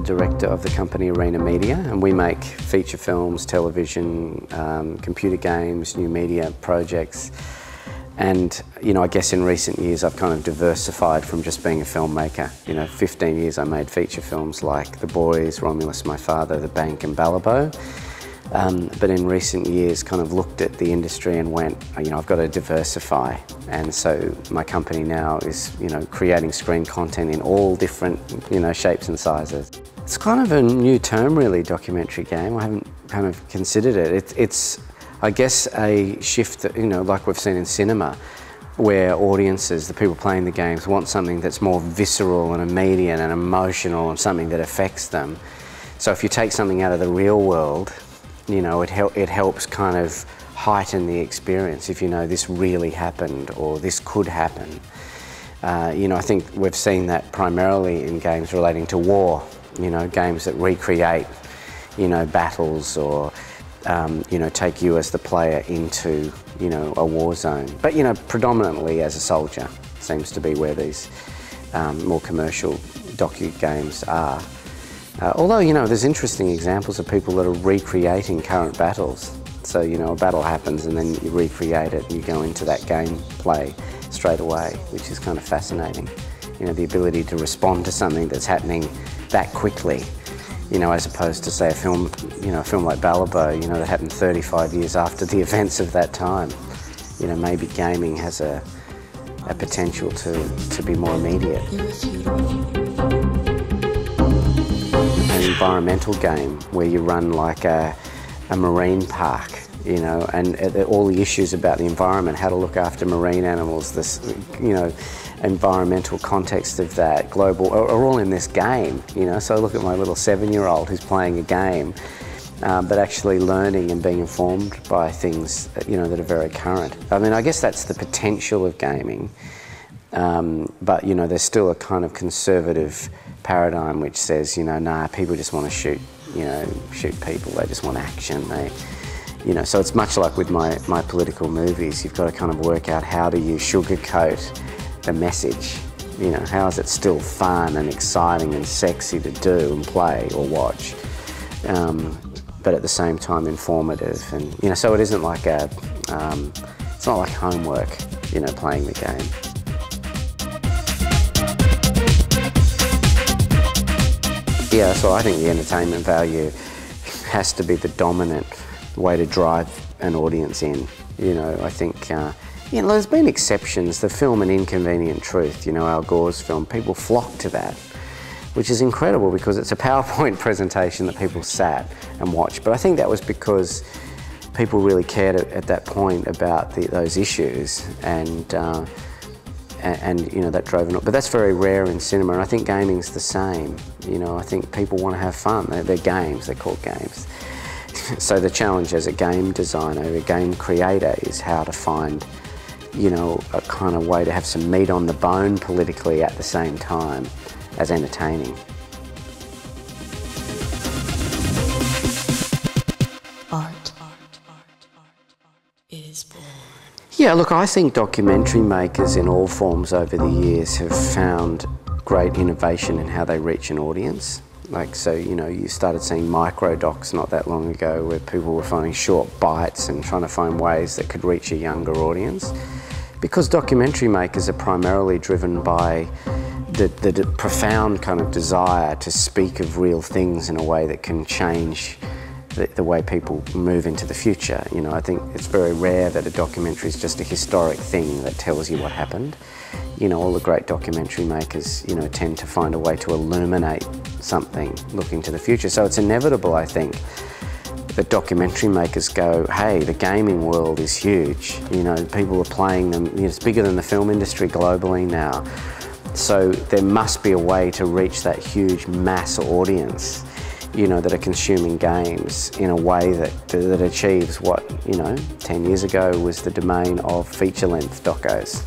the director of the company Arena Media, and we make feature films, television, computer games, new media projects. And, you know, I guess in recent years I've kind of diversified from just being a filmmaker. You know, 15 years I made feature films like The Boys, Romulus My Father, The Bank and Balibo. But in recent years kind of looked at the industry and went, you know, I've got to diversify. And so my company now is, you know, creating screen content in all different, you know, shapes and sizes. It's kind of a new term really, documentary game. I haven't kind of considered it. It's I guess a shift that, you know, like we've seen in cinema, where audiences, the people playing the games, want something that's more visceral and immediate and emotional and something that affects them. So if you take something out of the real world, you know, it helps kind of heighten the experience if you know this really happened or this could happen. You know, I think we've seen that primarily in games relating to war, you know, games that recreate, you know, battles or you know, take you as the player into, you know, a war zone. But, you know, predominantly as a soldier seems to be where these more commercial docu games are. Although, you know, there's interesting examples of people that are recreating current battles. So, you know, a battle happens and then you recreate it and you go into that gameplay straight away, which is kind of fascinating. You know, the ability to respond to something that's happening that quickly. You know, as opposed to, say, a film, you know, a film like Balibo, you know, that happened 35 years after the events of that time. You know, maybe gaming has a potential to be more immediate. An environmental game where you run like a marine park, you know, and all the issues about the environment, how to look after marine animals, this, you know, environmental context of that, global, are all in this game, you know. So I look at my little 7-year-old who's playing a game, but actually learning and being informed by things, you know, that are very current. I mean, I guess that's the potential of gaming, but, you know, there's still a kind of conservative paradigm which says, you know, nah, people just want to shoot, you know, shoot people, they just want action, you know, so it's much like with my political movies. You've got to kind of work out how do you sugarcoat the message, you know, how is it still fun and exciting and sexy to do and play or watch, but at the same time informative, and, you know, so it isn't like a, it's not like homework, you know, playing the game. Yeah, so I think the entertainment value has to be the dominant way to drive an audience in. You know, I think, you know, there's been exceptions. The film An Inconvenient Truth, you know, Al Gore's film, people flock to that, which is incredible because it's a PowerPoint presentation that people sat and watched. But I think that was because people really cared at that point about those issues, and you know, that drove it. But that's very rare in cinema, and I think gaming's the same. You know, I think people want to have fun. They're games, they're called games. So the challenge as a game designer, a game creator, is how to find, you know, a kind of way to have some meat on the bone politically at the same time as entertaining. Art is born. Yeah, look, I think documentary makers in all forms over the years have found great innovation in how they reach an audience. Like, so, you know, you started seeing micro-docs not that long ago where people were finding short bites and trying to find ways that could reach a younger audience. Because documentary makers are primarily driven by the profound kind of desire to speak of real things in a way that can change the way people move into the future. You know, I think it's very rare that a documentary is just a historic thing that tells you what happened. You know, all the great documentary makers, you know, tend to find a way to illuminate something looking to the future. So it's inevitable, I think, that documentary makers go, hey, the gaming world is huge. You know, people are playing them. You know, it's bigger than the film industry globally now. So there must be a way to reach that huge mass audience, you know, that are consuming games in a way that achieves what, you know, 10 years ago was the domain of feature-length docos.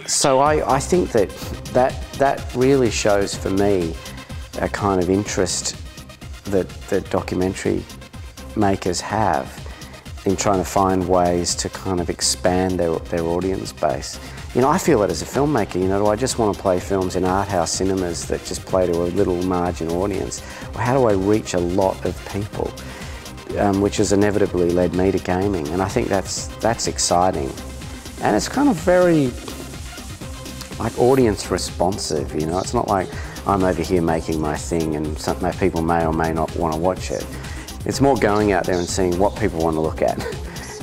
So I think that really shows for me a kind of interest that documentary makers have in trying to find ways to kind of expand their audience base. you know, I feel it as a filmmaker, you know, do I just want to play films in art house cinemas that just play to a little margin audience? Or how do I reach a lot of people? Which has inevitably led me to gaming, and I think that's exciting. And it's kind of very, like, audience responsive, you know, it's not like I'm over here making my thing and people may or may not want to watch it. It's more going out there and seeing what people want to look at,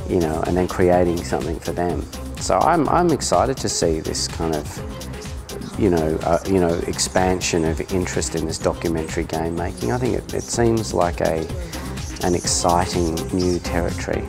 you know, and then creating something for them. So I'm excited to see this kind of, you know, expansion of interest in this documentary game making. I think it seems like an exciting new territory.